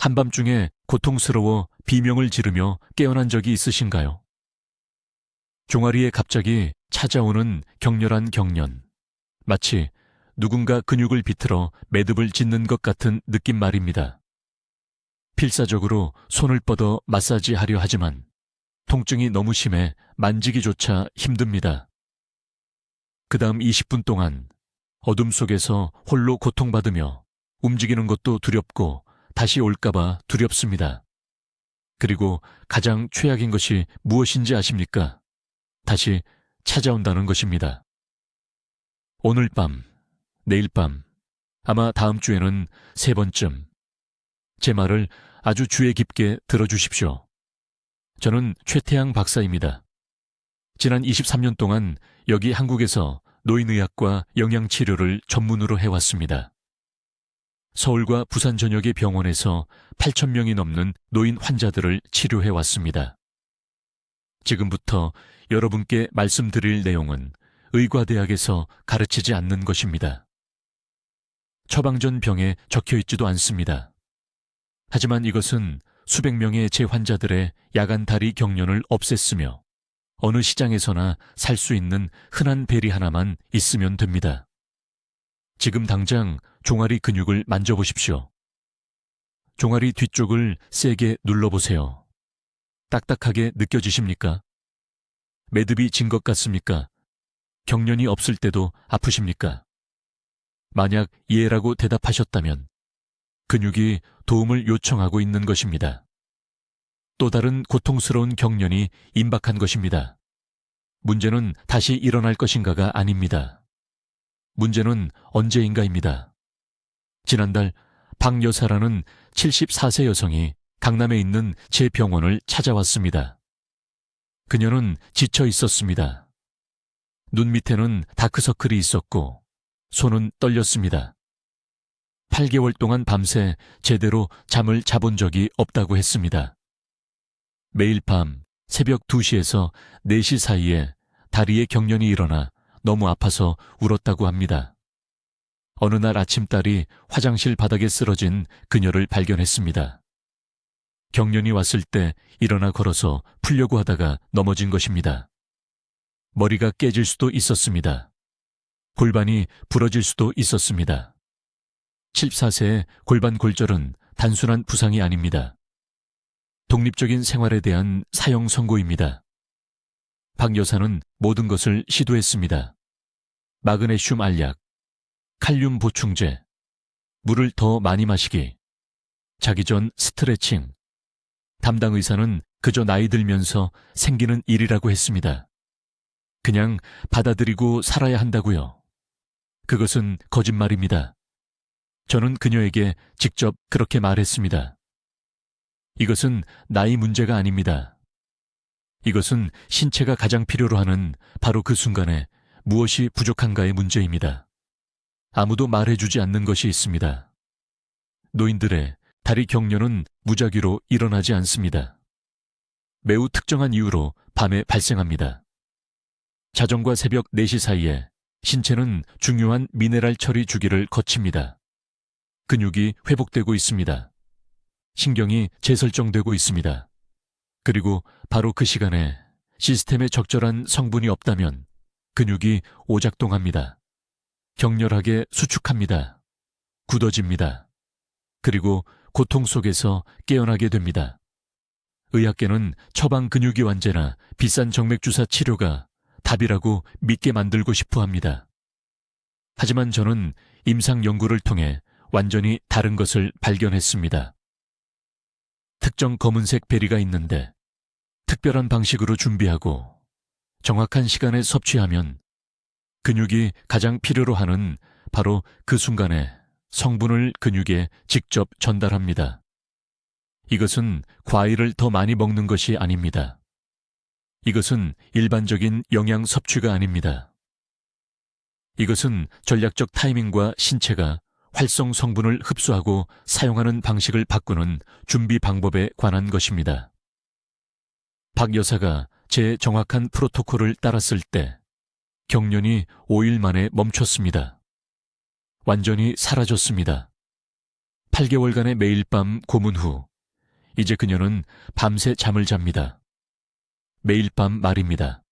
한밤중에 고통스러워 비명을 지르며 깨어난 적이 있으신가요? 종아리에 갑자기 찾아오는 격렬한 경련. 마치 누군가 근육을 비틀어 매듭을 짓는 것 같은 느낌 말입니다. 필사적으로 손을 뻗어 마사지하려 하지만 통증이 너무 심해 만지기조차 힘듭니다. 그 다음 20분 동안 어둠 속에서 홀로 고통받으며 움직이는 것도 두렵고 다시 올까봐 두렵습니다. 그리고 가장 최악인 것이 무엇인지 아십니까? 다시 찾아온다는 것입니다. 오늘 밤, 내일 밤, 아마 다음 주에는 3번쯤. 제 말을 아주 주의 깊게 들어주십시오. 저는 최태양 박사입니다. 지난 23년 동안 여기 한국에서 노인의학과 영양치료를 전문으로 해왔습니다. 서울과 부산 전역의 병원에서 8,000명이 넘는 노인 환자들을 치료해왔습니다. 지금부터 여러분께 말씀드릴 내용은 의과대학에서 가르치지 않는 것입니다. 처방전 병에 적혀있지도 않습니다. 하지만 이것은 수백 명의 제 환자들의 야간 다리 경련을 없앴으며 어느 시장에서나 살 수 있는 흔한 베리 하나만 있으면 됩니다. 지금 당장 종아리 근육을 만져보십시오. 종아리 뒤쪽을 세게 눌러보세요. 딱딱하게 느껴지십니까? 매듭이 진 것 같습니까? 경련이 없을 때도 아프십니까? 만약 예라고 대답하셨다면 근육이 도움을 요청하고 있는 것입니다. 또 다른 고통스러운 경련이 임박한 것입니다. 문제는 다시 일어날 것인가가 아닙니다. 문제는 언제인가입니다. 지난달 박 여사라는 74세 여성이 강남에 있는 제 병원을 찾아왔습니다. 그녀는 지쳐 있었습니다. 눈 밑에는 다크서클이 있었고 손은 떨렸습니다. 8개월 동안 밤새 제대로 잠을 자본 적이 없다고 했습니다. 매일 밤 새벽 2시에서 4시 사이에 다리에 경련이 일어나 너무 아파서 울었다고 합니다. 어느 날 아침 딸이 화장실 바닥에 쓰러진 그녀를 발견했습니다. 경련이 왔을 때 일어나 걸어서 풀려고 하다가 넘어진 것입니다. 머리가 깨질 수도 있었습니다. 골반이 부러질 수도 있었습니다. 74세의 골반 골절은 단순한 부상이 아닙니다. 독립적인 생활에 대한 사형 선고입니다. 박 여사는 모든 것을 시도했습니다. 마그네슘 알약, 칼륨 보충제, 물을 더 많이 마시기, 자기 전 스트레칭. 담당 의사는 그저 나이 들면서 생기는 일이라고 했습니다. 그냥 받아들이고 살아야 한다고요. 그것은 거짓말입니다. 저는 그녀에게 직접 그렇게 말했습니다. 이것은 나이 문제가 아닙니다. 이것은 신체가 가장 필요로 하는 바로 그 순간에 무엇이 부족한가의 문제입니다. 아무도 말해주지 않는 것이 있습니다. 노인들의 다리 경련은 무작위로 일어나지 않습니다. 매우 특정한 이유로 밤에 발생합니다. 자정과 새벽 4시 사이에 신체는 중요한 미네랄 처리 주기를 거칩니다. 근육이 회복되고 있습니다. 신경이 재설정되고 있습니다. 그리고 바로 그 시간에 시스템에 적절한 성분이 없다면 근육이 오작동합니다. 격렬하게 수축합니다. 굳어집니다. 그리고 고통 속에서 깨어나게 됩니다. 의학계는 처방 근육이완제나 비싼 정맥주사 치료가 답이라고 믿게 만들고 싶어 합니다. 하지만 저는 임상 연구를 통해 완전히 다른 것을 발견했습니다. 특정 검은색 베리가 있는데 특별한 방식으로 준비하고 정확한 시간에 섭취하면 근육이 가장 필요로 하는 바로 그 순간에 성분을 근육에 직접 전달합니다. 이것은 과일을 더 많이 먹는 것이 아닙니다. 이것은 일반적인 영양 섭취가 아닙니다. 이것은 전략적 타이밍과 신체가 활성 성분을 흡수하고 사용하는 방식을 바꾸는 준비 방법에 관한 것입니다. 박 여사가 제 정확한 프로토콜을 따랐을 때 경련이 5일 만에 멈췄습니다. 완전히 사라졌습니다. 8개월간의 매일 밤 고문 후 이제 그녀는 밤새 잠을 잡니다. 매일 밤 말입니다.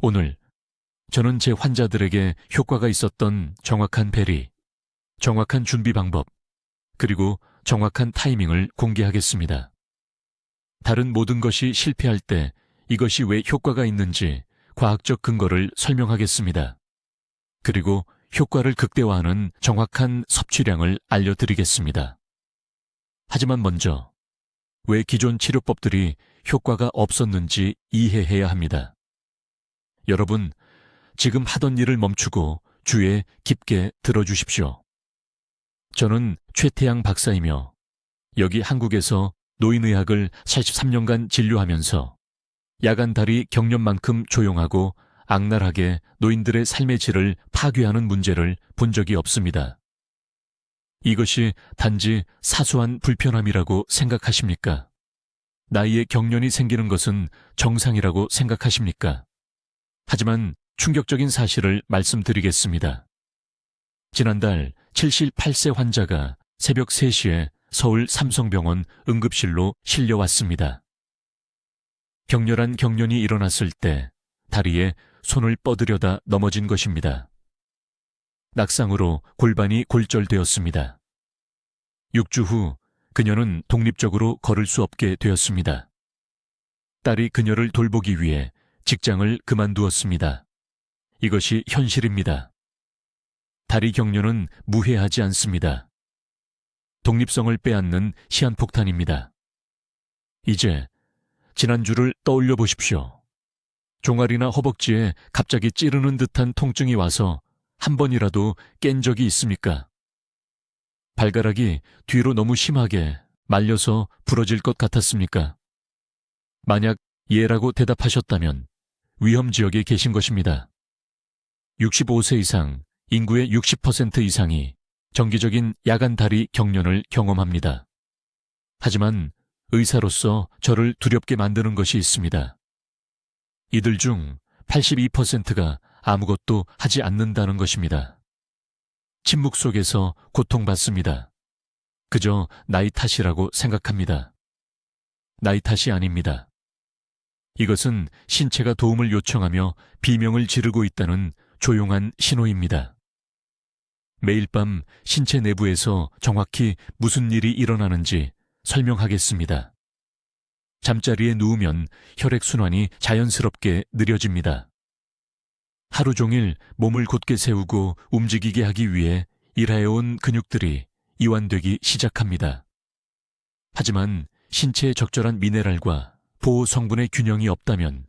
오늘 저는 제 환자들에게 효과가 있었던 정확한 베리, 정확한 준비 방법, 그리고 정확한 타이밍을 공개하겠습니다. 다른 모든 것이 실패할 때 이것이 왜 효과가 있는지 과학적 근거를 설명하겠습니다. 그리고 효과를 극대화하는 정확한 섭취량을 알려드리겠습니다. 하지만 먼저 왜 기존 치료법들이 효과가 없었는지 이해해야 합니다. 여러분, 지금 하던 일을 멈추고 주에 깊게 들어주십시오. 저는 최태양 박사이며 여기 한국에서 노인의학을 43년간 진료하면서 야간다리 경련만큼 조용하고 악랄하게 노인들의 삶의 질을 파괴하는 문제를 본 적이 없습니다. 이것이 단지 사소한 불편함이라고 생각하십니까? 나이에 경련이 생기는 것은 정상이라고 생각하십니까? 하지만 충격적인 사실을 말씀드리겠습니다. 지난달 78세 환자가 새벽 3시에 서울 삼성병원 응급실로 실려왔습니다. 격렬한 경련이 일어났을 때 다리에 손을 뻗으려다 넘어진 것입니다. 낙상으로 골반이 골절되었습니다. 6주 후 그녀는 독립적으로 걸을 수 없게 되었습니다. 딸이 그녀를 돌보기 위해 직장을 그만두었습니다. 이것이 현실입니다. 다리 경련은 무해하지 않습니다. 독립성을 빼앗는 시한폭탄입니다. 이제 지난주를 떠올려 보십시오. 종아리나 허벅지에 갑자기 찌르는 듯한 통증이 와서 한 번이라도 깬 적이 있습니까? 발가락이 뒤로 너무 심하게 말려서 부러질 것 같았습니까? 만약 예라고 대답하셨다면 위험 지역에 계신 것입니다. 65세 이상, 인구의 60% 이상이 정기적인 야간 다리 경련을 경험합니다. 하지만 의사로서 저를 두렵게 만드는 것이 있습니다. 이들 중 82%가 아무것도 하지 않는다는 것입니다. 침묵 속에서 고통받습니다. 그저 나이 탓이라고 생각합니다. 나이 탓이 아닙니다. 이것은 신체가 도움을 요청하며 비명을 지르고 있다는 조용한 신호입니다. 매일 밤 신체 내부에서 정확히 무슨 일이 일어나는지 설명하겠습니다. 잠자리에 누우면 혈액순환이 자연스럽게 느려집니다. 하루 종일 몸을 곧게 세우고 움직이게 하기 위해 일해온 근육들이 이완되기 시작합니다. 하지만 신체에 적절한 미네랄과 보호 성분의 균형이 없다면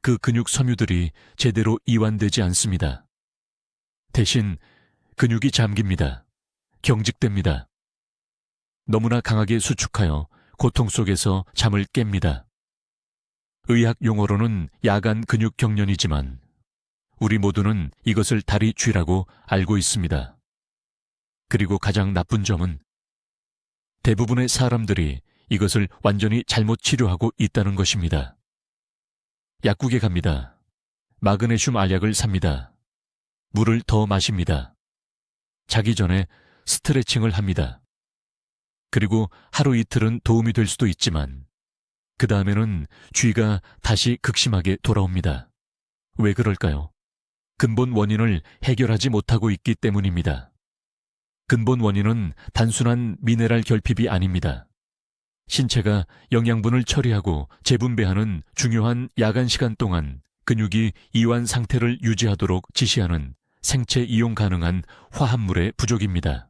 그 근육 섬유들이 제대로 이완되지 않습니다. 대신 근육이 잠깁니다. 경직됩니다. 너무나 강하게 수축하여 고통 속에서 잠을 깹니다. 의학 용어로는 야간 근육 경련이지만 우리 모두는 이것을 다리 쥐라고 알고 있습니다. 그리고 가장 나쁜 점은 대부분의 사람들이 이것을 완전히 잘못 치료하고 있다는 것입니다. 약국에 갑니다. 마그네슘 알약을 삽니다. 물을 더 마십니다. 자기 전에 스트레칭을 합니다. 그리고 하루 이틀은 도움이 될 수도 있지만 그 다음에는 쥐가 다시 극심하게 돌아옵니다. 왜 그럴까요? 근본 원인을 해결하지 못하고 있기 때문입니다. 근본 원인은 단순한 미네랄 결핍이 아닙니다. 신체가 영양분을 처리하고 재분배하는 중요한 야간 시간 동안 근육이 이완 상태를 유지하도록 지시하는 생체 이용 가능한 화합물의 부족입니다.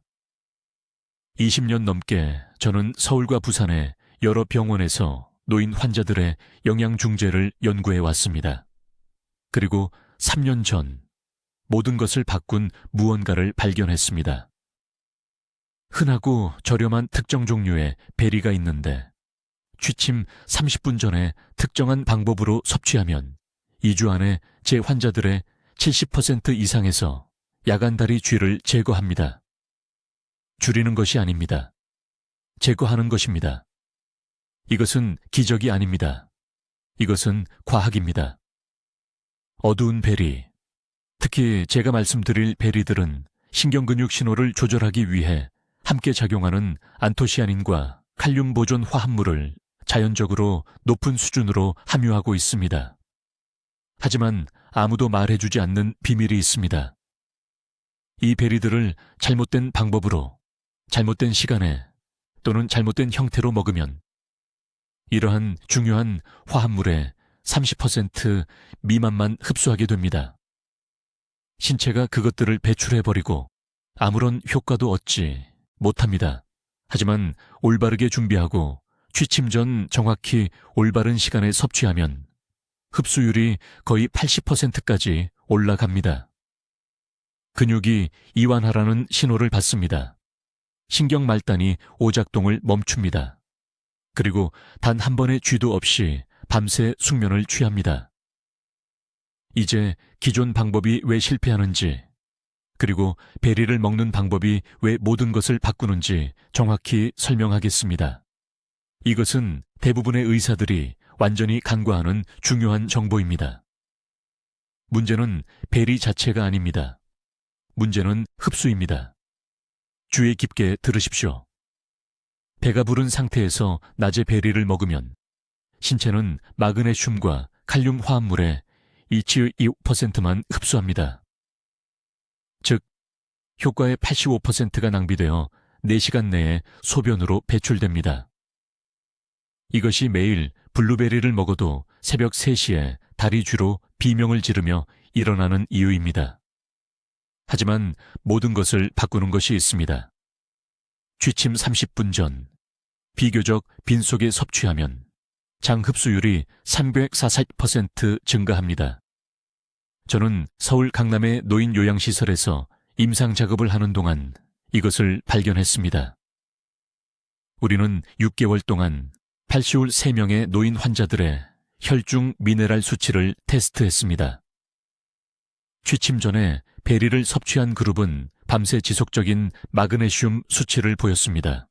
20년 넘게 저는 서울과 부산의 여러 병원에서 노인 환자들의 영양 중재를 연구해 왔습니다. 그리고 3년 전 모든 것을 바꾼 무언가를 발견했습니다. 흔하고 저렴한 특정 종류의 베리가 있는데 취침 30분 전에 특정한 방법으로 섭취하면 2주 안에 제 환자들의 70% 이상에서 야간다리 쥐를 제거합니다. 줄이는 것이 아닙니다. 제거하는 것입니다. 이것은 기적이 아닙니다. 이것은 과학입니다. 어두운 베리, 특히 제가 말씀드릴 베리들은 신경근육 신호를 조절하기 위해 함께 작용하는 안토시아닌과 칼륨 보존 화합물을 자연적으로 높은 수준으로 함유하고 있습니다. 하지만 아무도 말해주지 않는 비밀이 있습니다. 이 베리들을 잘못된 방법으로, 잘못된 시간에 또는 잘못된 형태로 먹으면 이러한 중요한 화합물의 30% 미만만 흡수하게 됩니다. 신체가 그것들을 배출해버리고 아무런 효과도 얻지 못합니다. 하지만 올바르게 준비하고 취침 전 정확히 올바른 시간에 섭취하면 흡수율이 거의 80%까지 올라갑니다. 근육이 이완하라는 신호를 받습니다. 신경 말단이 오작동을 멈춥니다. 그리고 단 한 번의 쥐도 없이 밤새 숙면을 취합니다. 이제 기존 방법이 왜 실패하는지, 그리고 베리를 먹는 방법이 왜 모든 것을 바꾸는지 정확히 설명하겠습니다. 이것은 대부분의 의사들이 완전히 간과하는 중요한 정보입니다. 문제는 베리 자체가 아닙니다. 문제는 흡수입니다. 주의 깊게 들으십시오. 배가 부른 상태에서 낮에 베리를 먹으면 신체는 마그네슘과 칼륨 화합물의 2.25%만 흡수합니다. 즉, 효과의 85%가 낭비되어 4시간 내에 소변으로 배출됩니다. 이것이 매일 블루베리를 먹어도 새벽 3시에 다리 쥐로 비명을 지르며 일어나는 이유입니다. 하지만 모든 것을 바꾸는 것이 있습니다. 취침 30분 전, 비교적 빈속에 섭취하면 장 흡수율이 340% 증가합니다. 저는 서울 강남의 노인 요양시설에서 임상 작업을 하는 동안 이것을 발견했습니다. 우리는 6개월 동안 83명의 노인 환자들의 혈중 미네랄 수치를 테스트했습니다. 취침 전에 베리를 섭취한 그룹은 밤새 지속적인 마그네슘 수치를 보였습니다.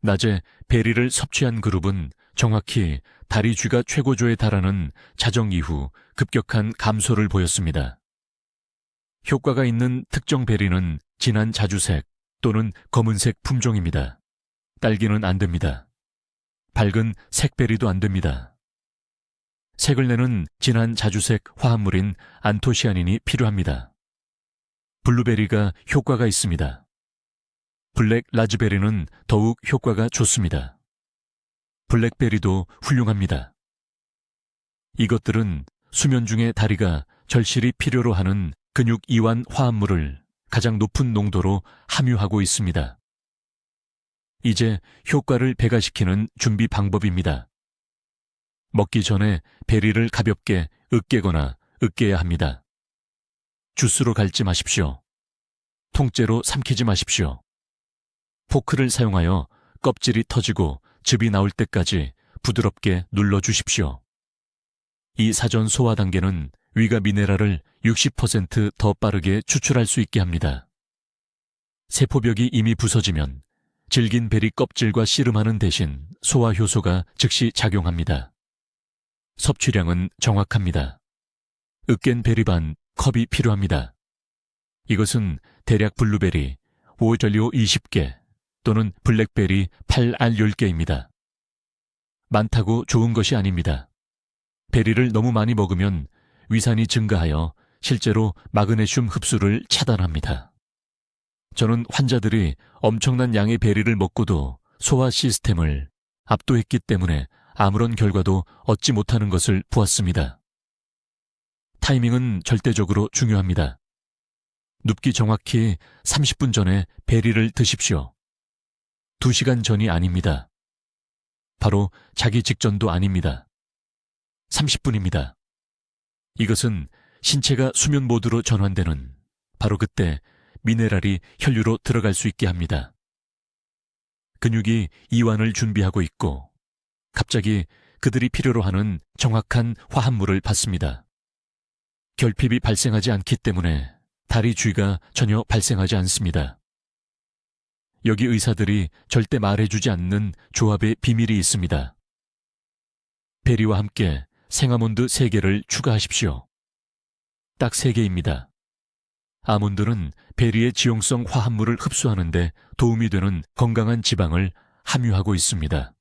낮에 베리를 섭취한 그룹은 정확히 다리 쥐가 최고조에 달하는 자정 이후 급격한 감소를 보였습니다. 효과가 있는 특정 베리는 진한 자주색 또는 검은색 품종입니다. 딸기는 안 됩니다. 밝은 색베리도 안 됩니다. 색을 내는 진한 자주색 화합물인 안토시아닌이 필요합니다. 블루베리가 효과가 있습니다. 블랙 라즈베리는 더욱 효과가 좋습니다. 블랙베리도 훌륭합니다. 이것들은 수면 중에 다리가 절실히 필요로 하는 근육 이완 화합물을 가장 높은 농도로 함유하고 있습니다. 이제 효과를 배가시키는 준비 방법입니다. 먹기 전에 베리를 가볍게 으깨거나 으깨야 합니다. 주스로 갈지 마십시오. 통째로 삼키지 마십시오. 포크를 사용하여 껍질이 터지고 즙이 나올 때까지 부드럽게 눌러주십시오. 이 사전 소화 단계는 위가 미네랄을 60% 빠르게 추출할 수 있게 합니다. 세포벽이 이미 부서지면 질긴 베리 껍질과 씨름하는 대신 소화 효소가 즉시 작용합니다. 섭취량은 정확합니다. 으깬 베리 반 컵이 필요합니다. 이것은 대략 블루베리 5전류 20개 또는 블랙베리 8알 10개입니다. 많다고 좋은 것이 아닙니다. 베리를 너무 많이 먹으면 위산이 증가하여 실제로 마그네슘 흡수를 차단합니다. 저는 환자들이 엄청난 양의 베리를 먹고도 소화 시스템을 압도했기 때문에 아무런 결과도 얻지 못하는 것을 보았습니다. 타이밍은 절대적으로 중요합니다. 눕기 정확히 30분 전에 베리를 드십시오. 2시간 전이 아닙니다. 바로 자기 직전도 아닙니다. 30분입니다. 이것은 신체가 수면 모드로 전환되는 바로 그때 미네랄이 혈류로 들어갈 수 있게 합니다. 근육이 이완을 준비하고 있고 갑자기 그들이 필요로 하는 정확한 화합물을 받습니다. 결핍이 발생하지 않기 때문에 다리 쥐가 전혀 발생하지 않습니다. 여기 의사들이 절대 말해주지 않는 조합의 비밀이 있습니다. 베리와 함께 생아몬드 3개를 추가하십시오. 딱 3개입니다. 아몬드는 베리의 지용성 화합물을 흡수하는 데 도움이 되는 건강한 지방을 함유하고 있습니다.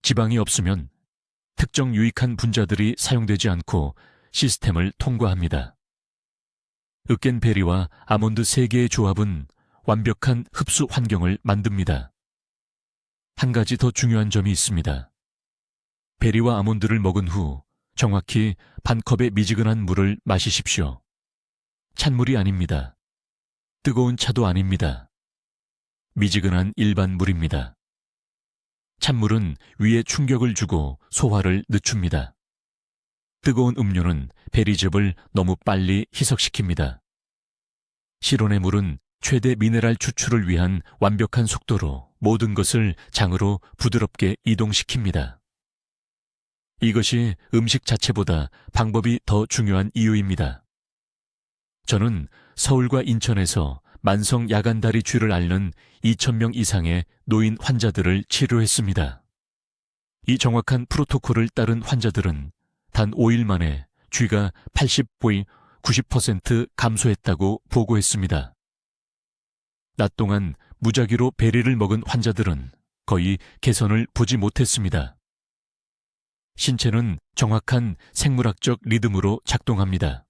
지방이 없으면 특정 유익한 분자들이 사용되지 않고 시스템을 통과합니다. 으깬 베리와 아몬드 3개의 조합은 완벽한 흡수 환경을 만듭니다. 한 가지 더 중요한 점이 있습니다. 베리와 아몬드를 먹은 후 정확히 반컵의 미지근한 물을 마시십시오. 찬물이 아닙니다. 뜨거운 차도 아닙니다. 미지근한 일반 물입니다. 찬물은 위에 충격을 주고 소화를 늦춥니다. 뜨거운 음료는 베리즙을 너무 빨리 희석시킵니다. 실온의 물은 최대 미네랄 추출을 위한 완벽한 속도로 모든 것을 장으로 부드럽게 이동시킵니다. 이것이 음식 자체보다 방법이 더 중요한 이유입니다. 저는 서울과 인천에서 만성 야간다리 쥐를 앓는 2,000명 이상의 노인 환자들을 치료했습니다. 이 정확한 프로토콜을 따른 환자들은 단 5일 만에 쥐가 80% 90% 감소했다고 보고했습니다. 낮 동안 무작위로 베리를 먹은 환자들은 거의 개선을 보지 못했습니다. 신체는 정확한 생물학적 리듬으로 작동합니다.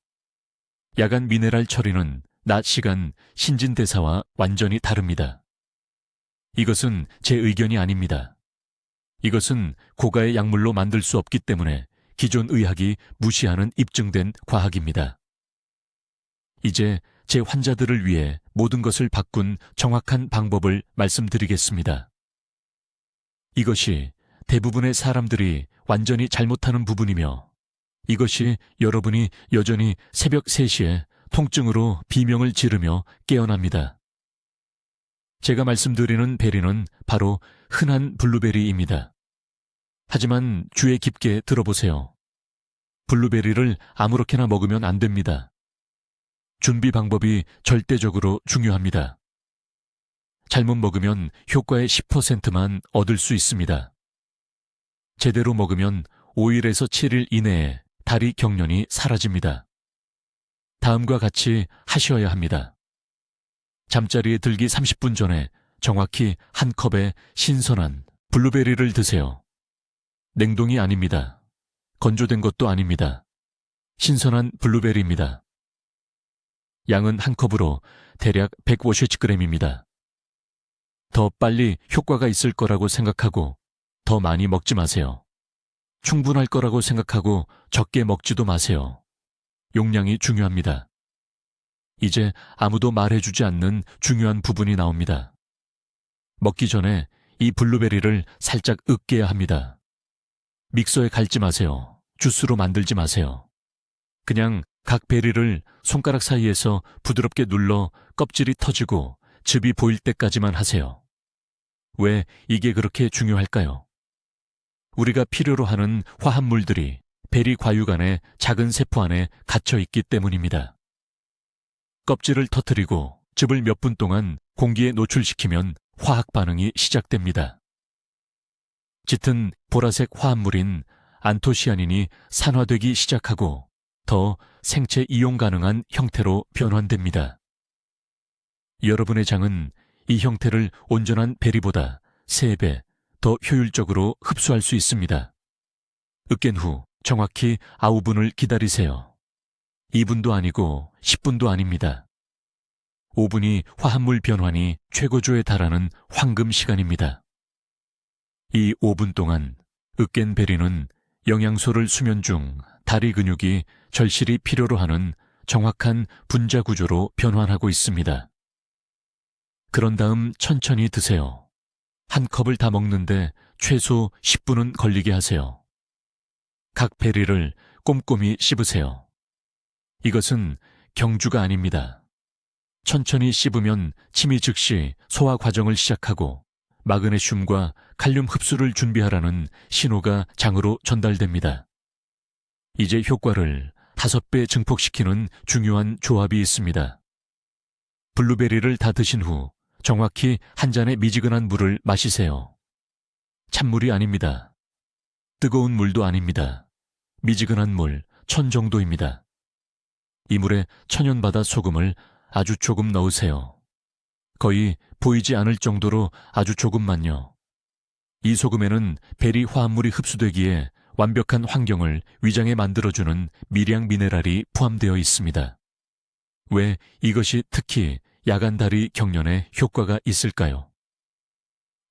야간 미네랄 처리는 낮 시간 신진대사와 완전히 다릅니다. 이것은 제 의견이 아닙니다. 이것은 고가의 약물로 만들 수 없기 때문에 기존 의학이 무시하는 입증된 과학입니다. 이제 제 환자들을 위해 모든 것을 바꾼 정확한 방법을 말씀드리겠습니다. 이것이 대부분의 사람들이 완전히 잘못하는 부분이며 이것이 여러분이 여전히 새벽 3시에 통증으로 비명을 지르며 깨어납니다. 제가 말씀드리는 베리는 바로 흔한 블루베리입니다. 하지만 귀에 깊게 들어보세요. 블루베리를 아무렇게나 먹으면 안 됩니다. 준비 방법이 절대적으로 중요합니다. 잘못 먹으면 효과의 10%만 얻을 수 있습니다. 제대로 먹으면 5일에서 7일 이내에 다리 경련이 사라집니다. 다음과 같이 하셔야 합니다. 잠자리에 들기 30분 전에 정확히 한 컵의 신선한 블루베리를 드세요. 냉동이 아닙니다. 건조된 것도 아닙니다. 신선한 블루베리입니다. 양은 한 컵으로 대략 150g입니다. 더 빨리 효과가 있을 거라고 생각하고 더 많이 먹지 마세요. 충분할 거라고 생각하고 적게 먹지도 마세요. 용량이 중요합니다. 이제 아무도 말해주지 않는 중요한 부분이 나옵니다. 먹기 전에 이 블루베리를 살짝 으깨야 합니다. 믹서에 갈지 마세요. 주스로 만들지 마세요. 그냥 각 베리를 손가락 사이에서 부드럽게 눌러 껍질이 터지고 즙이 보일 때까지만 하세요. 왜 이게 그렇게 중요할까요? 우리가 필요로 하는 화합물들이 베리 과육 안에 작은 세포 안에 갇혀 있기 때문입니다. 껍질을 터뜨리고 즙을 몇 분 동안 공기에 노출시키면 화학 반응이 시작됩니다. 짙은 보라색 화합물인 안토시아닌이 산화되기 시작하고 더 생체 이용 가능한 형태로 변환됩니다. 여러분의 장은 이 형태를 온전한 베리보다 3배 더 효율적으로 흡수할 수 있습니다. 으깬 후 정확히 9분을 기다리세요. 2분도 아니고 10분도 아닙니다. 5분이 화합물 변환이 최고조에 달하는 황금 시간입니다. 이 5분 동안 으깬 베리는 영양소를 수면 중 다리 근육이 절실히 필요로 하는 정확한 분자 구조로 변환하고 있습니다. 그런 다음 천천히 드세요. 한 컵을 다 먹는데 최소 10분은 걸리게 하세요. 각 베리를 꼼꼼히 씹으세요. 이것은 경주가 아닙니다. 천천히 씹으면 침이 즉시 소화 과정을 시작하고 마그네슘과 칼륨 흡수를 준비하라는 신호가 장으로 전달됩니다. 이제 효과를 5배 증폭시키는 중요한 조합이 있습니다. 블루베리를 다 드신 후 정확히 한 잔의 미지근한 물을 마시세요. 찬물이 아닙니다. 뜨거운 물도 아닙니다. 미지근한 물 1000 정도입니다. 이 물에 천연바다 소금을 아주 조금 넣으세요. 거의 보이지 않을 정도로 아주 조금만요. 이 소금에는 베리 화합물이 흡수되기에 완벽한 환경을 위장에 만들어주는 미량 미네랄이 포함되어 있습니다. 왜 이것이 특히 야간 다리 경련에 효과가 있을까요?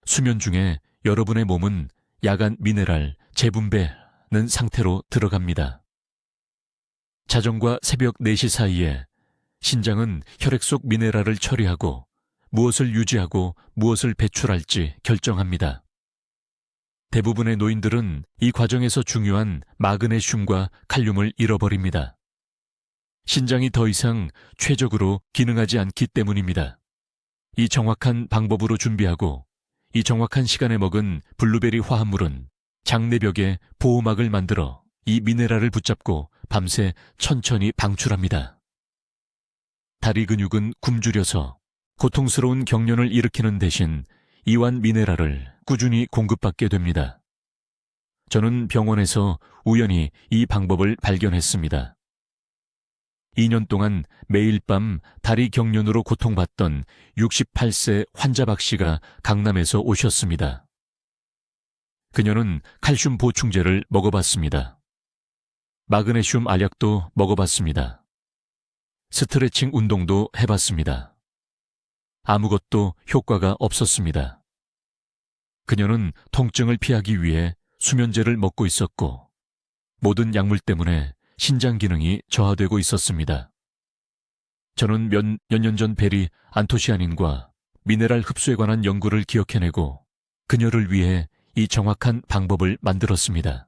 수면 중에 여러분의 몸은 야간 미네랄 재분배는 상태로 들어갑니다. 자정과 새벽 4시 사이에 신장은 혈액 속 미네랄을 처리하고 무엇을 유지하고 무엇을 배출할지 결정합니다. 대부분의 노인들은 이 과정에서 중요한 마그네슘과 칼륨을 잃어버립니다. 신장이 더 이상 최적으로 기능하지 않기 때문입니다. 이 정확한 방법으로 준비하고 이 정확한 시간에 먹은 블루베리 화합물은 장내벽에 보호막을 만들어 이 미네랄을 붙잡고 밤새 천천히 방출합니다. 다리 근육은 굶주려서 고통스러운 경련을 일으키는 대신 이완 미네랄을 꾸준히 공급받게 됩니다. 저는 병원에서 우연히 이 방법을 발견했습니다. 2년 동안 매일 밤 다리 경련으로 고통받던 68세 환자 박 씨가 강남에서 오셨습니다. 그녀는 칼슘 보충제를 먹어봤습니다. 마그네슘 알약도 먹어봤습니다. 스트레칭 운동도 해봤습니다. 아무것도 효과가 없었습니다. 그녀는 통증을 피하기 위해 수면제를 먹고 있었고 모든 약물 때문에 신장 기능이 저하되고 있었습니다. 저는 몇 년 전 베리 안토시아닌과 미네랄 흡수에 관한 연구를 기억해내고 그녀를 위해 이 정확한 방법을 만들었습니다.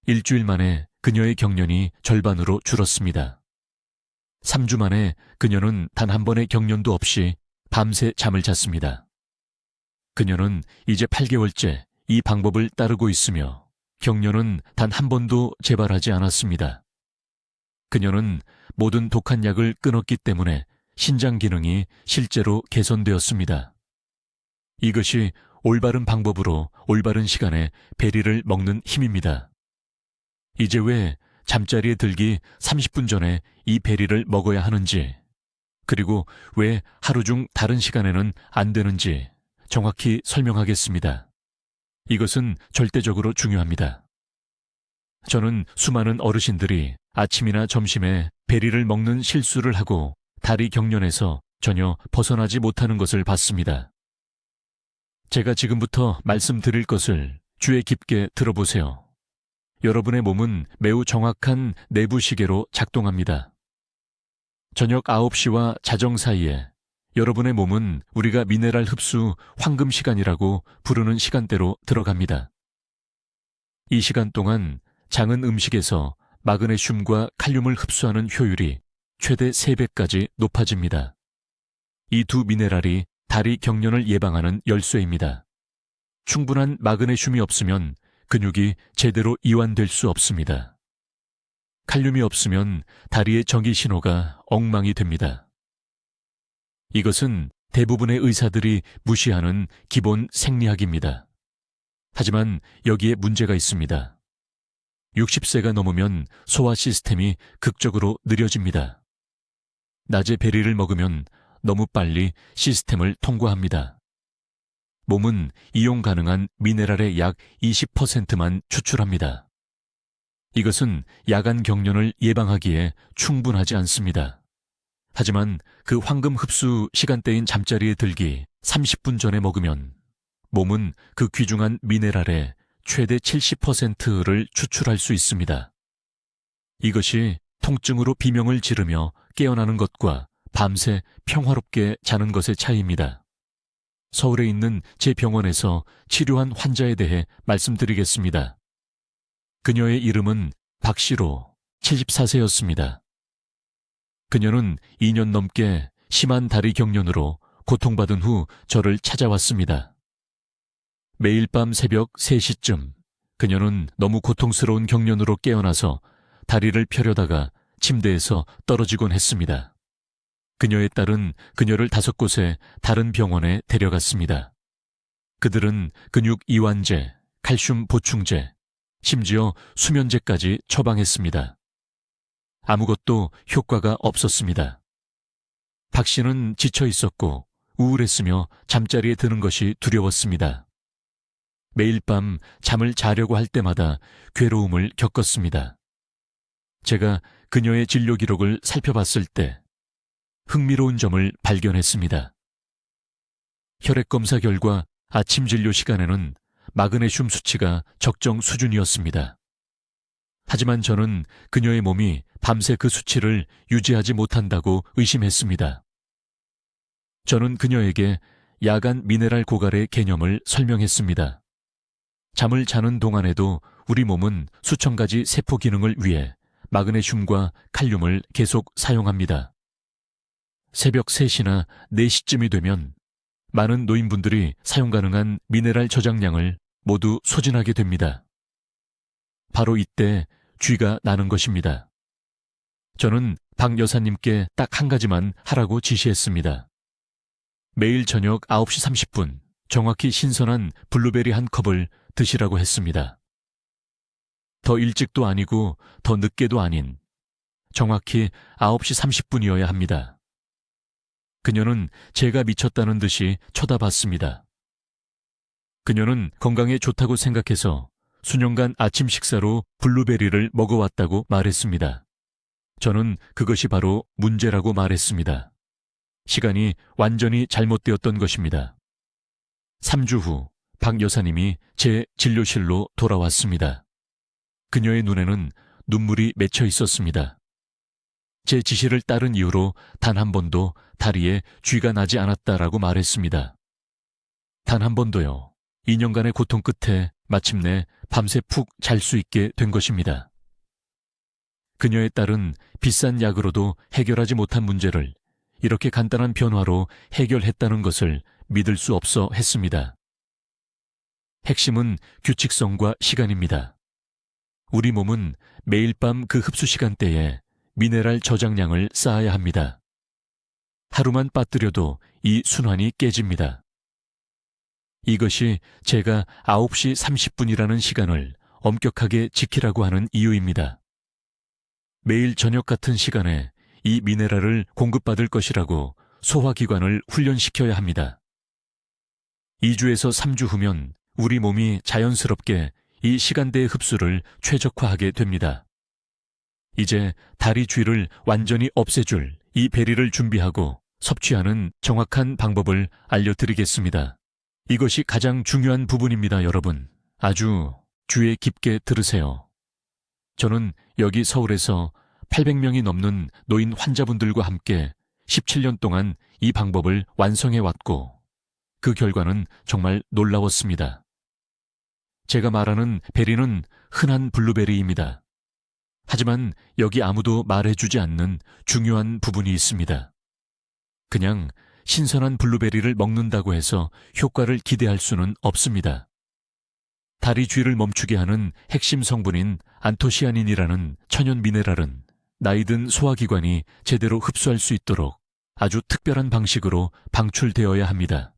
일주일 만에 그녀의 경련이 절반으로 줄었습니다. 3주 만에 그녀는 단 한 번의 경련도 없이 밤새 잠을 잤습니다. 그녀는 이제 8개월째 이 방법을 따르고 있으며 경련은 단 한 번도 재발하지 않았습니다. 그녀는 모든 독한 약을 끊었기 때문에 신장 기능이 실제로 개선되었습니다. 이것이 올바른 방법으로 올바른 시간에 베리를 먹는 힘입니다. 이제 왜 잠자리에 들기 30분 전에 이 베리를 먹어야 하는지, 그리고 왜 하루 중 다른 시간에는 안 되는지 정확히 설명하겠습니다. 이것은 절대적으로 중요합니다. 저는 수많은 어르신들이 아침이나 점심에 베리를 먹는 실수를 하고 다리 경련에서 전혀 벗어나지 못하는 것을 봤습니다. 제가 지금부터 말씀드릴 것을 주의 깊게 들어보세요. 여러분의 몸은 매우 정확한 내부 시계로 작동합니다. 저녁 9시와 자정 사이에 여러분의 몸은 우리가 미네랄 흡수 황금 시간이라고 부르는 시간대로 들어갑니다. 이 시간 동안 작은 음식에서 마그네슘과 칼륨을 흡수하는 효율이 최대 3배까지 높아집니다. 이 두 미네랄이 다리 경련을 예방하는 열쇠입니다. 충분한 마그네슘이 없으면 근육이 제대로 이완될 수 없습니다. 칼륨이 없으면 다리의 전기 신호가 엉망이 됩니다. 이것은 대부분의 의사들이 무시하는 기본 생리학입니다. 하지만 여기에 문제가 있습니다. 60세가 넘으면 소화 시스템이 극적으로 느려집니다. 낮에 베리를 먹으면 너무 빨리 시스템을 통과합니다. 몸은 이용 가능한 미네랄의 약 20%만 추출합니다. 이것은 야간 경련을 예방하기에 충분하지 않습니다. 하지만 그 황금 흡수 시간대인 잠자리에 들기 30분 전에 먹으면 몸은 그 귀중한 미네랄의 최대 70%를 추출할 수 있습니다. 이것이 통증으로 비명을 지르며 깨어나는 것과 밤새 평화롭게 자는 것의 차이입니다. 서울에 있는 제 병원에서 치료한 환자에 대해 말씀드리겠습니다. 그녀의 이름은 박시로 74세였습니다. 그녀는 2년 넘게 심한 다리 경련으로 고통받은 후 저를 찾아왔습니다. 매일 밤 새벽 3시쯤 그녀는 너무 고통스러운 경련으로 깨어나서 다리를 펴려다가 침대에서 떨어지곤 했습니다. 그녀의 딸은 그녀를 5곳의 다른 병원에 데려갔습니다. 그들은 근육 이완제, 칼슘 보충제, 심지어 수면제까지 처방했습니다. 아무것도 효과가 없었습니다. 박 씨는 지쳐 있었고 우울했으며 잠자리에 드는 것이 두려웠습니다. 매일 밤 잠을 자려고 할 때마다 괴로움을 겪었습니다. 제가 그녀의 진료 기록을 살펴봤을 때 흥미로운 점을 발견했습니다. 혈액 검사 결과 아침 진료 시간에는 마그네슘 수치가 적정 수준이었습니다. 하지만 저는 그녀의 몸이 밤새 그 수치를 유지하지 못한다고 의심했습니다. 저는 그녀에게 야간 미네랄 고갈의 개념을 설명했습니다. 잠을 자는 동안에도 우리 몸은 수천 가지 세포 기능을 위해 마그네슘과 칼륨을 계속 사용합니다. 새벽 3시나 4시쯤이 되면 많은 노인분들이 사용 가능한 미네랄 저장량을 모두 소진하게 됩니다. 바로 이때 쥐가 나는 것입니다. 저는 박 여사님께 딱 한 가지만 하라고 지시했습니다. 매일 저녁 9시 30분 정확히 신선한 블루베리 한 컵을 드시라고 했습니다. 더 일찍도 아니고 더 늦게도 아닌 정확히 9시 30분이어야 합니다. 그녀는 제가 미쳤다는 듯이 쳐다봤습니다. 그녀는 건강에 좋다고 생각해서 수년간 아침 식사로 블루베리를 먹어왔다고 말했습니다. 저는 그것이 바로 문제라고 말했습니다. 시간이 완전히 잘못되었던 것입니다. 3주 후 박 여사님이 제 진료실로 돌아왔습니다. 그녀의 눈에는 눈물이 맺혀 있었습니다. 제 지시를 따른 이후로 단 한 번도 다리에 쥐가 나지 않았다라고 말했습니다. 단 한 번도요. 2년간의 고통 끝에 마침내 밤새 푹 잘 수 있게 된 것입니다. 그녀의 딸은 비싼 약으로도 해결하지 못한 문제를 이렇게 간단한 변화로 해결했다는 것을 믿을 수 없어 했습니다. 핵심은 규칙성과 시간입니다. 우리 몸은 매일 밤 그 흡수 시간대에 미네랄 저장량을 쌓아야 합니다. 하루만 빠뜨려도 이 순환이 깨집니다. 이것이 제가 9시 30분이라는 시간을 엄격하게 지키라고 하는 이유입니다. 매일 저녁 같은 시간에 이 미네랄을 공급받을 것이라고 소화기관을 훈련시켜야 합니다. 2주에서 3주 후면 우리 몸이 자연스럽게 이 시간대의 흡수를 최적화하게 됩니다. 이제 다리 쥐를 완전히 없애줄 이 베리를 준비하고 섭취하는 정확한 방법을 알려드리겠습니다. 이것이 가장 중요한 부분입니다, 여러분. 아주 귀에 깊게 들으세요. 저는 여기 서울에서 800명이 넘는 노인 환자분들과 함께 17년 동안 이 방법을 완성해 왔고 그 결과는 정말 놀라웠습니다. 제가 말하는 베리는 흔한 블루베리입니다. 하지만 여기 아무도 말해주지 않는 중요한 부분이 있습니다. 그냥 신선한 블루베리를 먹는다고 해서 효과를 기대할 수는 없습니다. 다리 쥐를 멈추게 하는 핵심 성분인 안토시아닌이라는 천연 미네랄은 나이든 소화기관이 제대로 흡수할 수 있도록 아주 특별한 방식으로 방출되어야 합니다.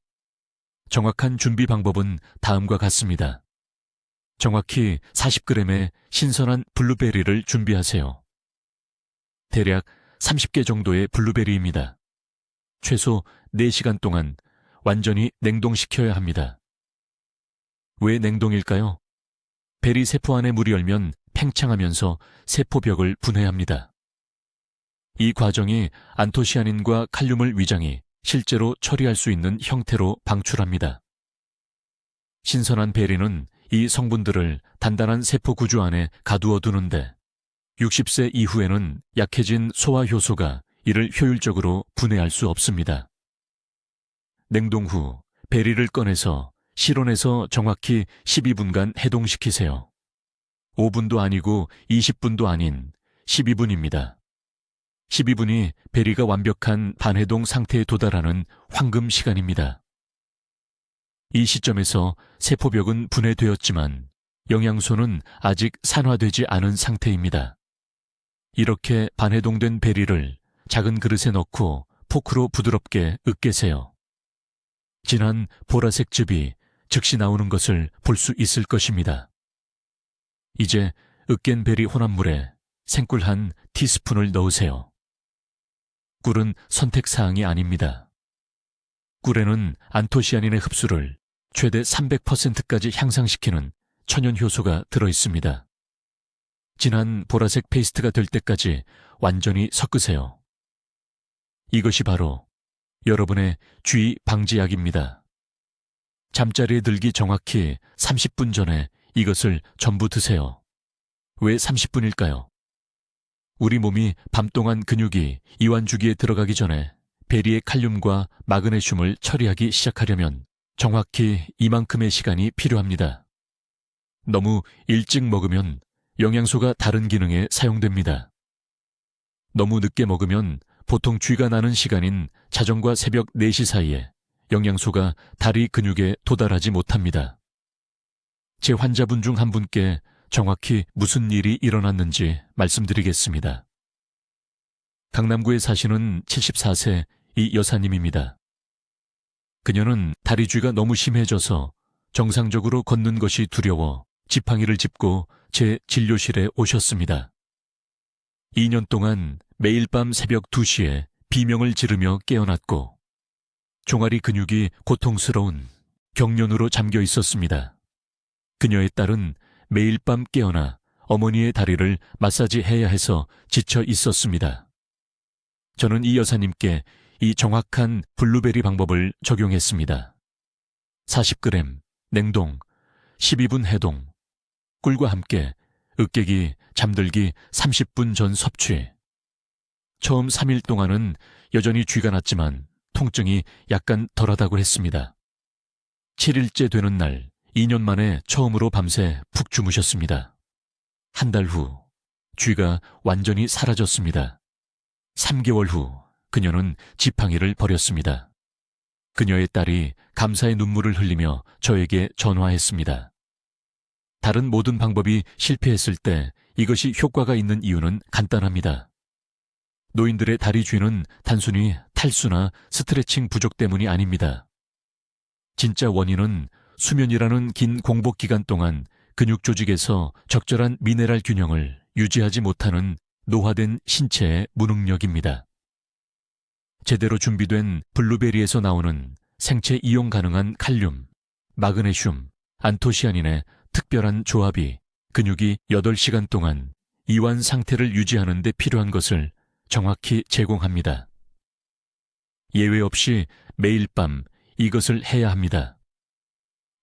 정확한 준비 방법은 다음과 같습니다. 정확히 40g의 신선한 블루베리를 준비하세요. 대략 30개 정도의 블루베리입니다. 최소 4시간 동안 완전히 냉동시켜야 합니다. 왜 냉동일까요? 베리 세포 안에 물이 열면 팽창하면서 세포벽을 분해합니다. 이 과정이 안토시아닌과 칼륨을 위장이 실제로 처리할 수 있는 형태로 방출합니다. 신선한 베리는 이 성분들을 단단한 세포 구조 안에 가두어 두는데 60세 이후에는 약해진 소화 효소가 이를 효율적으로 분해할 수 없습니다. 냉동 후 베리를 꺼내서 실온에서 정확히 12분간 해동시키세요. 5분도 아니고 20분도 아닌 12분입니다. 12분이 베리가 완벽한 반해동 상태에 도달하는 황금 시간입니다. 이 시점에서 세포벽은 분해되었지만 영양소는 아직 산화되지 않은 상태입니다. 이렇게 반해동된 베리를 작은 그릇에 넣고 포크로 부드럽게 으깨세요. 진한 보라색 즙이 즉시 나오는 것을 볼 수 있을 것입니다. 이제 으깬 베리 혼합물에 생꿀 한 티스푼을 넣으세요. 꿀은 선택사항이 아닙니다. 꿀에는 안토시아닌의 흡수를 최대 300%까지 향상시키는 천연 효소가 들어있습니다. 진한 보라색 페이스트가 될 때까지 완전히 섞으세요. 이것이 바로 여러분의 쥐 방지약입니다. 잠자리에 들기 정확히 30분 전에 이것을 전부 드세요. 왜 30분일까요? 우리 몸이 밤 동안 근육이 이완주기에 들어가기 전에 베리의 칼륨과 마그네슘을 처리하기 시작하려면 정확히 이만큼의 시간이 필요합니다. 너무 일찍 먹으면 영양소가 다른 기능에 사용됩니다. 너무 늦게 먹으면 보통 쥐가 나는 시간인 자정과 새벽 4시 사이에 영양소가 다리 근육에 도달하지 못합니다. 제 환자분 중 한 분께 정확히 무슨 일이 일어났는지 말씀드리겠습니다. 강남구에 사시는 74세 이 여사님입니다. 그녀는 다리 쥐가 너무 심해져서 정상적으로 걷는 것이 두려워 지팡이를 짚고 제 진료실에 오셨습니다. 2년 동안 매일 밤 새벽 2시에 비명을 지르며 깨어났고 종아리 근육이 고통스러운 경련으로 잠겨 있었습니다. 그녀의 딸은 매일 밤 깨어나 어머니의 다리를 마사지해야 해서 지쳐 있었습니다. 저는 이 여사님께 이 정확한 블루베리 방법을 적용했습니다. 40g 냉동, 12분 해동, 꿀과 함께 으깨기, 잠들기 30분 전 섭취. 처음 3일 동안은 여전히 쥐가 났지만 통증이 약간 덜하다고 했습니다. 7일째 되는 날 2년 만에 처음으로 밤새 푹 주무셨습니다. 한 달 후 쥐가 완전히 사라졌습니다. 3개월 후 그녀는 지팡이를 버렸습니다. 그녀의 딸이 감사의 눈물을 흘리며 저에게 전화했습니다. 다른 모든 방법이 실패했을 때 이것이 효과가 있는 이유는 간단합니다. 노인들의 다리 쥐는 단순히 탈수나 스트레칭 부족 때문이 아닙니다. 진짜 원인은 수면이라는 긴 공복 기간 동안 근육 조직에서 적절한 미네랄 균형을 유지하지 못하는 노화된 신체의 무능력입니다. 제대로 준비된 블루베리에서 나오는 생체 이용 가능한 칼륨, 마그네슘, 안토시아닌의 특별한 조합이 근육이 8시간 동안 이완 상태를 유지하는 데 필요한 것을 정확히 제공합니다. 예외 없이 매일 밤 이것을 해야 합니다.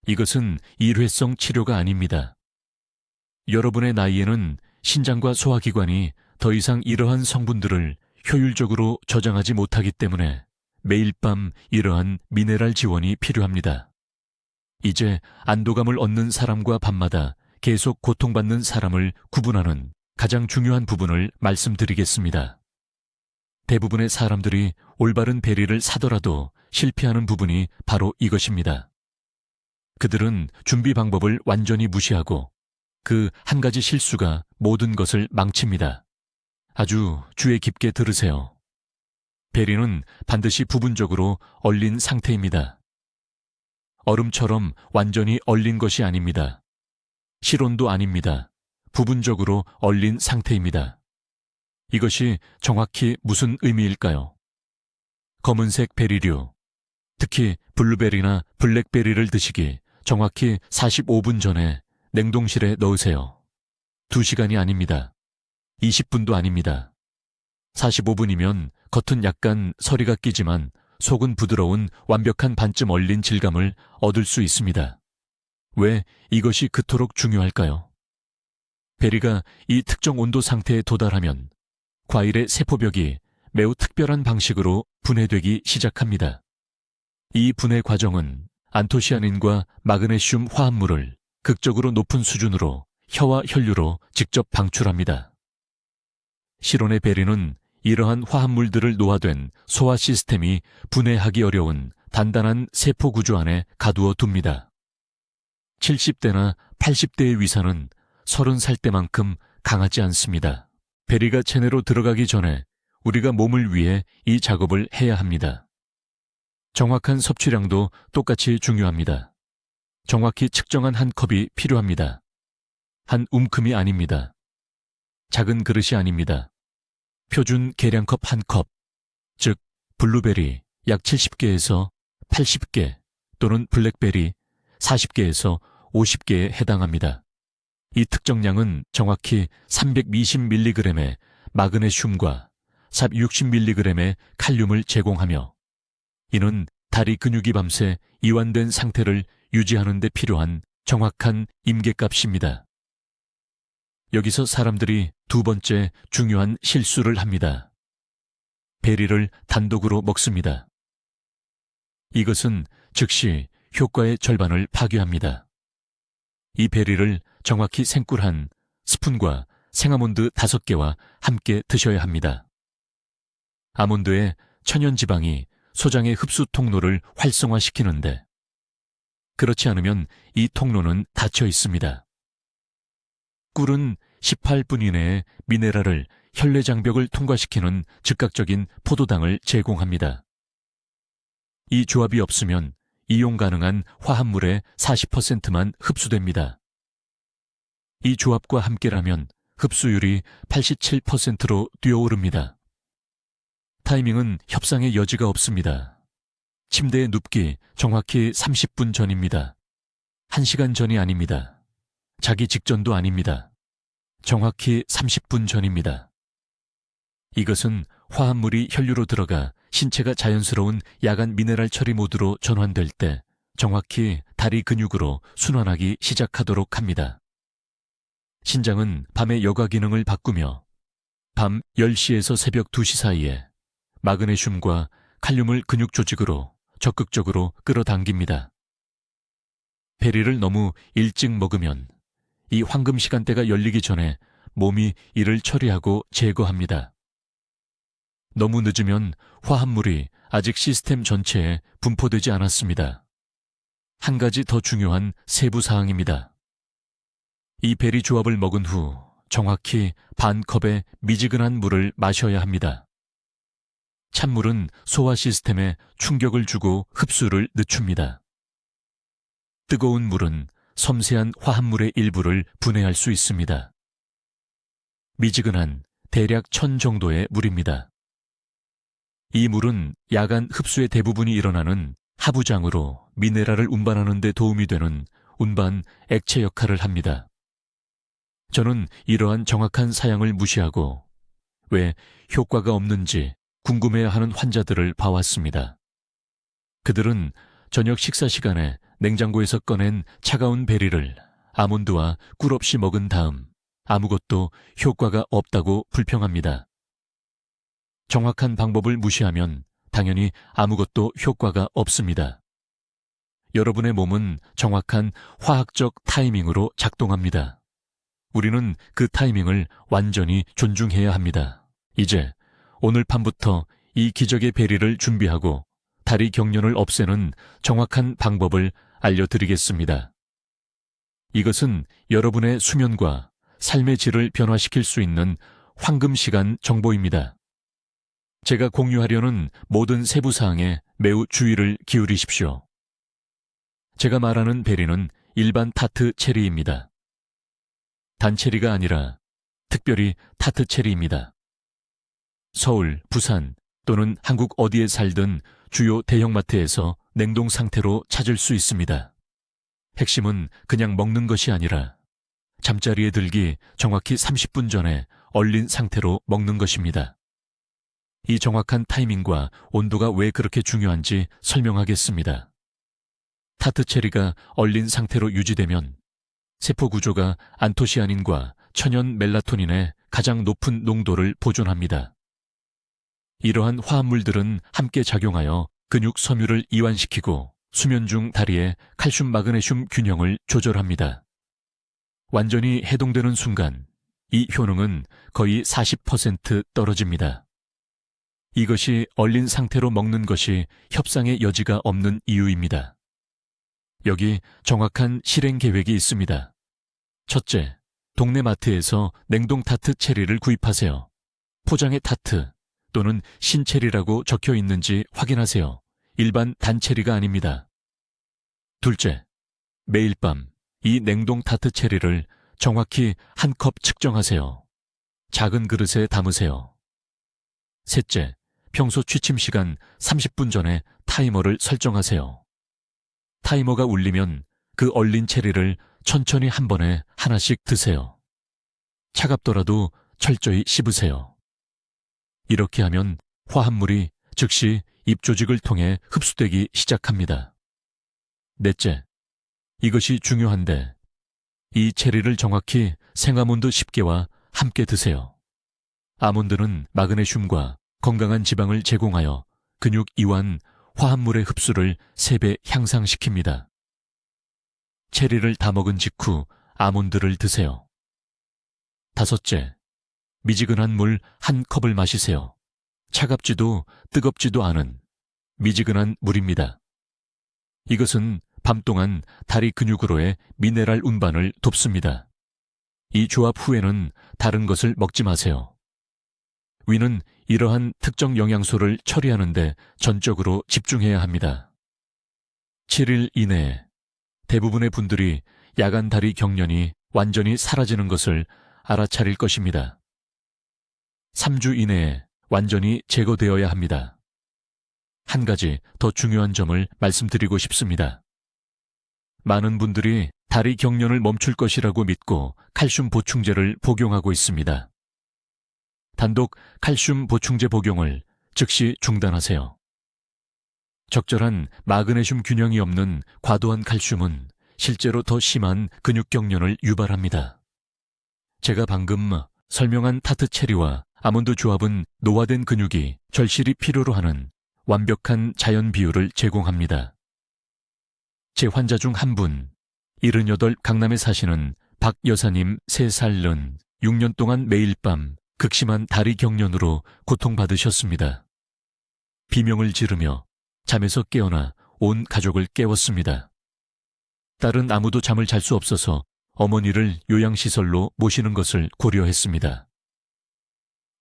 이것은 일회성 치료가 아닙니다. 여러분의 나이에는 신장과 소화기관이 더 이상 이러한 성분들을 효율적으로 저장하지 못하기 때문에 매일 밤 이러한 미네랄 지원이 필요합니다. 이제 안도감을 얻는 사람과 밤마다 계속 고통받는 사람을 구분하는 가장 중요한 부분을 말씀드리겠습니다. 대부분의 사람들이 올바른 베리를 사더라도 실패하는 부분이 바로 이것입니다. 그들은 준비 방법을 완전히 무시하고 그 한 가지 실수가 모든 것을 망칩니다. 아주 주의 깊게 들으세요. 베리는 반드시 부분적으로 얼린 상태입니다. 얼음처럼 완전히 얼린 것이 아닙니다. 실온도 아닙니다. 부분적으로 얼린 상태입니다. 이것이 정확히 무슨 의미일까요? 검은색 베리류, 특히 블루베리나 블랙베리를 드시기 정확히 45분 전에 냉동실에 넣으세요. 2시간이 아닙니다. 20분도 아닙니다. 45분이면 겉은 약간 서리가 끼지만 속은 부드러운 완벽한 반쯤 얼린 질감을 얻을 수 있습니다. 왜 이것이 그토록 중요할까요? 베리가 이 특정 온도 상태에 도달하면 과일의 세포벽이 매우 특별한 방식으로 분해되기 시작합니다. 이 분해 과정은 안토시아닌과 마그네슘 화합물을 극적으로 높은 수준으로 혀와 혈류로 직접 방출합니다. 실온의 베리는 이러한 화합물들을 노화된 소화 시스템이 분해하기 어려운 단단한 세포 구조 안에 가두어 둡니다. 70대나 80대의 위산은 30살 때만큼 강하지 않습니다. 베리가 체내로 들어가기 전에 우리가 몸을 위해 이 작업을 해야 합니다. 정확한 섭취량도 똑같이 중요합니다. 정확히 측정한 한 컵이 필요합니다. 한 움큼이 아닙니다. 작은 그릇이 아닙니다. 표준 계량컵 1컵, 즉 블루베리 약 70개에서 80개 또는 블랙베리 40개에서 50개에 해당합니다. 이 특정량은 정확히 320mg의 마그네슘과 460mg의 칼륨을 제공하며 이는 다리 근육이 밤새 이완된 상태를 유지하는 데 필요한 정확한 임계값입니다. 여기서 사람들이 두 번째 중요한 실수를 합니다. 베리를 단독으로 먹습니다. 이것은 즉시 효과의 절반을 파괴합니다. 이 베리를 정확히 생꿀한 스푼과 생아몬드 5개와 함께 드셔야 합니다. 아몬드의 천연지방이 소장의 흡수 통로를 활성화시키는데 그렇지 않으면 이 통로는 닫혀 있습니다. 꿀은 18분 이내에 미네랄을 혈내장벽을 통과시키는 즉각적인 포도당을 제공합니다. 이 조합이 없으면 이용 가능한 화합물의 40%만 흡수됩니다. 이 조합과 함께라면 흡수율이 87%로 뛰어오릅니다. 타이밍은 협상의 여지가 없습니다. 침대에 눕기 정확히 30분 전입니다. 1시간 전이 아닙니다. 자기 직전도 아닙니다. 정확히 30분 전입니다. 이것은 화합물이 혈류로 들어가 신체가 자연스러운 야간 미네랄 처리 모드로 전환될 때 정확히 다리 근육으로 순환하기 시작하도록 합니다. 신장은 밤의 여가 기능을 바꾸며 밤 10시에서 새벽 2시 사이에 마그네슘과 칼륨을 근육 조직으로 적극적으로 끌어당깁니다. 베리를 너무 일찍 먹으면 이 황금 시간대가 열리기 전에 몸이 이를 처리하고 제거합니다. 너무 늦으면 화합물이 아직 시스템 전체에 분포되지 않았습니다. 한 가지 더 중요한 세부 사항입니다. 이 베리 조합을 먹은 후 정확히 반 컵의 미지근한 물을 마셔야 합니다. 찬물은 소화 시스템에 충격을 주고 흡수를 늦춥니다. 뜨거운 물은 섬세한 화합물의 일부를 분해할 수 있습니다. 미지근한 대략 1000 정도의 물입니다. 이 물은 야간 흡수의 대부분이 일어나는 하부장으로 미네랄을 운반하는 데 도움이 되는 운반 액체 역할을 합니다. 저는 이러한 정확한 사양을 무시하고 왜 효과가 없는지 궁금해하는 환자들을 봐왔습니다. 그들은 저녁 식사 시간에 냉장고에서 꺼낸 차가운 베리를 아몬드와 꿀 없이 먹은 다음 아무것도 효과가 없다고 불평합니다. 정확한 방법을 무시하면 당연히 아무것도 효과가 없습니다. 여러분의 몸은 정확한 화학적 타이밍으로 작동합니다. 우리는 그 타이밍을 완전히 존중해야 합니다. 이제 오늘 밤부터 이 기적의 베리를 준비하고 다리 경련을 없애는 정확한 방법을 알려드리겠습니다. 이것은 여러분의 수면과 삶의 질을 변화시킬 수 있는 황금 시간 정보입니다. 제가 공유하려는 모든 세부 사항에 매우 주의를 기울이십시오. 제가 말하는 베리는 일반 타트 체리입니다. 단체리가 아니라 특별히 타트 체리입니다. 서울, 부산 또는 한국 어디에 살든 주요 대형마트에서 냉동 상태로 찾을 수 있습니다. 핵심은 그냥 먹는 것이 아니라 잠자리에 들기 정확히 30분 전에 얼린 상태로 먹는 것입니다. 이 정확한 타이밍과 온도가 왜 그렇게 중요한지 설명하겠습니다. 타트 체리가 얼린 상태로 유지되면 세포 구조가 안토시아닌과 천연 멜라토닌의 가장 높은 농도를 보존합니다. 이러한 화합물들은 함께 작용하여 근육 섬유를 이완시키고 수면 중 다리의 칼슘 마그네슘 균형을 조절합니다. 완전히 해동되는 순간 이 효능은 거의 40% 떨어집니다. 이것이 얼린 상태로 먹는 것이 협상의 여지가 없는 이유입니다. 여기 정확한 실행 계획이 있습니다. 첫째, 동네 마트에서 냉동 타트 체리를 구입하세요. 포장에 타트 또는 신체리라고 적혀 있는지 확인하세요. 일반 단체리가 아닙니다. 둘째, 매일 밤 이 냉동 타트 체리를 정확히 한 컵 측정하세요. 작은 그릇에 담으세요. 셋째, 평소 취침 시간 30분 전에 타이머를 설정하세요. 타이머가 울리면 그 얼린 체리를 천천히 한 번에 하나씩 드세요. 차갑더라도 철저히 씹으세요. 이렇게 하면 화합물이 즉시 입 조직을 통해 흡수되기 시작합니다. 넷째, 이것이 중요한데 이 체리를 정확히 생아몬드 10개와 함께 드세요. 아몬드는 마그네슘과 건강한 지방을 제공하여 근육 이완 화합물의 흡수를 3배 향상시킵니다. 체리를 다 먹은 직후 아몬드를 드세요. 다섯째, 미지근한 물 1컵을 마시세요. 차갑지도 뜨겁지도 않은 미지근한 물입니다. 이것은 밤 동안 다리 근육으로의 미네랄 운반을 돕습니다. 이 조합 후에는 다른 것을 먹지 마세요. 위는 이러한 특정 영양소를 처리하는 데 전적으로 집중해야 합니다. 7일 이내에 대부분의 분들이 야간 다리 경련이 완전히 사라지는 것을 알아차릴 것입니다. 3주 이내에 완전히 제거되어야 합니다. 한 가지 더 중요한 점을 말씀드리고 싶습니다. 많은 분들이 다리 경련을 멈출 것이라고 믿고 칼슘 보충제를 복용하고 있습니다. 단독 칼슘 보충제 복용을 즉시 중단하세요. 적절한 마그네슘 균형이 없는 과도한 칼슘은 실제로 더 심한 근육 경련을 유발합니다. 제가 방금 설명한 타트 체리와 아몬드 조합은 노화된 근육이 절실히 필요로 하는 완벽한 자연 비율을 제공합니다. 제 환자 중 한 분, 78 강남에 사시는 박 여사님 3살은 6년 동안 매일 밤 극심한 다리 경련으로 고통받으셨습니다. 비명을 지르며 잠에서 깨어나 온 가족을 깨웠습니다. 딸은 아무도 잠을 잘 수 없어서 어머니를 요양시설로 모시는 것을 고려했습니다.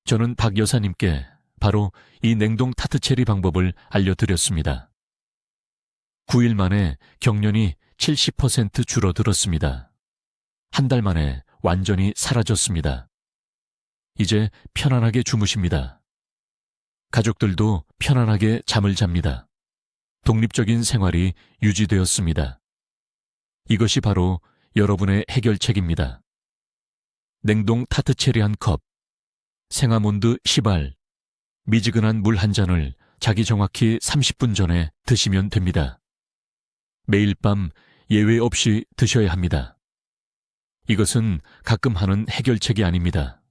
저는 박 여사님께 바로 이 냉동 타트체리 방법을 알려드렸습니다. 9일 만에 경련이 70% 줄어들었습니다. 한 달 만에 완전히 사라졌습니다. 이제 편안하게 주무십니다. 가족들도 편안하게 잠을 잡니다. 독립적인 생활이 유지되었습니다. 이것이 바로 여러분의 해결책입니다. 냉동 타트체리 1컵, 생아몬드 10알, 미지근한 물 1잔을 자기 정확히 30분 전에 드시면 됩니다. 매일 밤 예외 없이 드셔야 합니다. 이것은 가끔 하는 해결책이 아닙니다.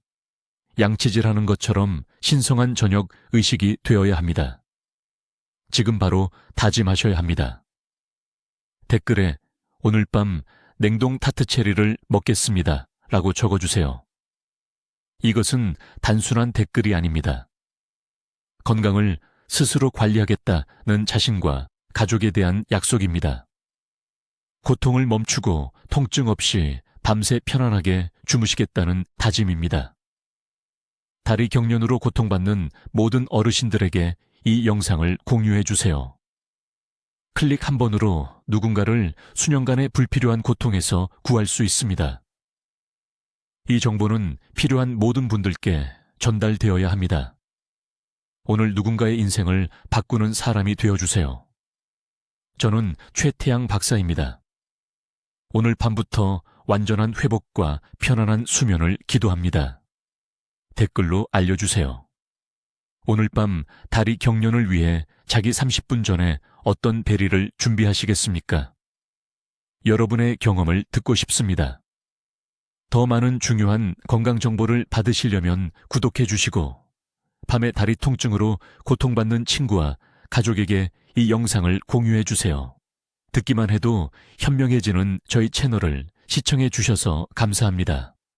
양치질하는 것처럼 신성한 저녁 의식이 되어야 합니다. 지금 바로 다짐하셔야 합니다. 댓글에 오늘 밤 냉동 타트체리를 먹겠습니다 라고 적어주세요. 이것은 단순한 댓글이 아닙니다. 건강을 스스로 관리하겠다는 자신과 가족에 대한 약속입니다. 고통을 멈추고 통증 없이 밤새 편안하게 주무시겠다는 다짐입니다. 다리 경련으로 고통받는 모든 어르신들에게 이 영상을 공유해 주세요. 클릭 한 번으로 누군가를 수년간의 불필요한 고통에서 구할 수 있습니다. 이 정보는 필요한 모든 분들께 전달되어야 합니다. 오늘 누군가의 인생을 바꾸는 사람이 되어주세요. 저는 최태양 박사입니다. 오늘 밤부터 완전한 회복과 편안한 수면을 기도합니다. 댓글로 알려주세요. 오늘 밤 다리 경련을 위해 자기 30분 전에 어떤 베리를 준비하시겠습니까? 여러분의 경험을 듣고 싶습니다. 더 많은 중요한 건강 정보를 받으시려면 구독해 주시고 밤에 다리 통증으로 고통받는 친구와 가족에게 이 영상을 공유해 주세요. 듣기만 해도 현명해지는 저희 채널을 시청해 주셔서 감사합니다.